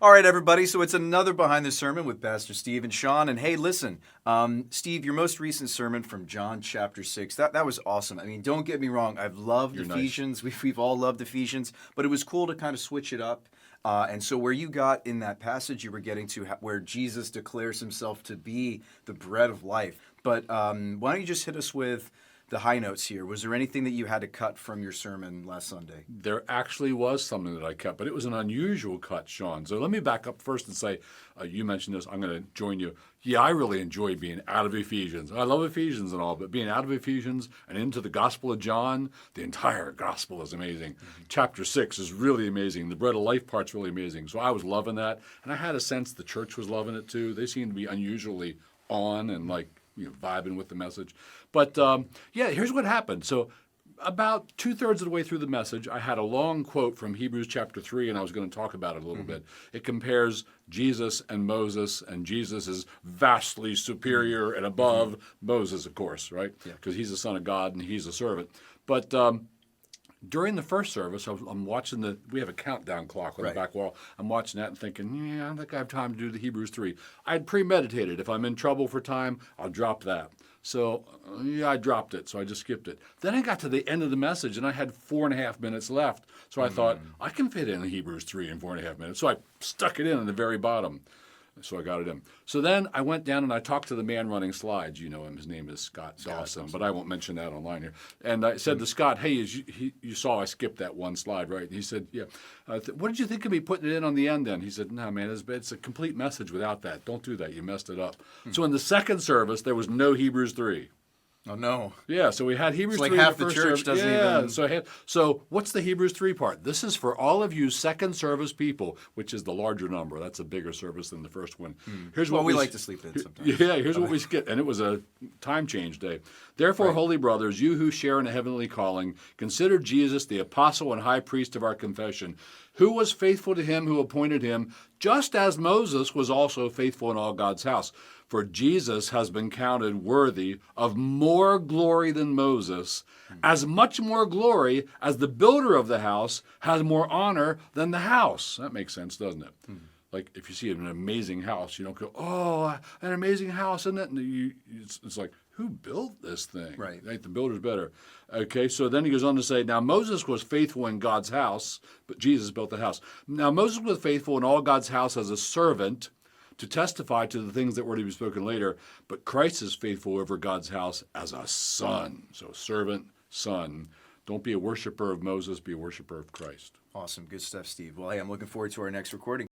All right, everybody. So it's another Behind the Sermon with Pastor Steve and Sean. And hey, listen, Steve, your most recent sermon from John chapter 6, that was awesome. I mean, don't get me wrong. I've loved You're nice. Ephesians. We've all loved Ephesians, but it was cool to kind of switch it up. And so where you got in that passage, you were getting to where Jesus declares himself to be the bread of life. But why don't you just hit us with the high notes here? Was there anything that you had to cut from your sermon last Sunday? There actually was something that I cut, but it was an unusual cut, Sean. So let me back up first and say, you mentioned this. I'm going to join you. Yeah, I really enjoy being out of Ephesians. I love Ephesians and all, but being out of Ephesians and into the Gospel of John, the entire Gospel is amazing. Chapter 6 is really amazing. The bread of life part's really amazing. So I was loving that, and I had a sense the church was loving it too. They seemed to be unusually on and vibing with the message. But yeah, here's what happened. So about 2/3 of the way through the message, I had a long quote from Hebrews chapter 3, and I was going to talk about it a little bit. It compares Jesus and Moses, and Jesus is vastly superior and above Moses, of course, right? Because he's the son of God and he's a servant. But during the first service, I'm watching we have a countdown clock on the back wall. I'm watching that and thinking, yeah, I don't think I have time to do the Hebrews 3. I had premeditated. If I'm in trouble for time, I'll drop that. So, yeah, I dropped it, so I just skipped it. Then I got to the end of the message, and I had 4.5 minutes left. So I thought, I can fit in Hebrews 3 in 4.5 minutes. So I stuck it in the very bottom. So I got it in. So then I went down and I talked to the man running slides. You know him. His name is Scott Dawson, but I won't mention that online here. And I said to Scott, hey, you saw I skipped that one slide, right? And he said, yeah. What did you think of me putting it in on the end then? He said, no, man, it's a complete message without that. Don't do that. You messed it up. So in the second service, there was no Hebrews 3. Oh, no. Yeah, so we had Hebrews 3 like in half the the first church service. doesn't even... So what's the Hebrews 3 part? This is for all of you second service people, which is the larger number. That's a bigger service than the first one. Here's what we like to sleep in sometimes. Yeah, here's what we skipped. And it was a time change day. Therefore, holy brothers, you who share in a heavenly calling, consider Jesus the apostle and high priest of our confession, who was faithful to him who appointed him, just as Moses was also faithful in all God's house. For Jesus has been counted worthy of more glory than Moses, as much more glory as the builder of the house has more honor than the house. That makes sense, doesn't it? Like if you see an amazing house, you don't go, oh, an amazing house, isn't it? And it's like, who built this thing? Right. The builder's better. Okay, so then he goes on to say, now Moses was faithful in God's house, but Jesus built the house. Now Moses was faithful in all God's house as a servant, to testify to the things that were to be spoken later, but Christ is faithful over God's house as a son. So servant, son. Don't be a worshiper of Moses, be a worshiper of Christ. Awesome. Good stuff, Steve. Well, hey, I'm looking forward to our next recording.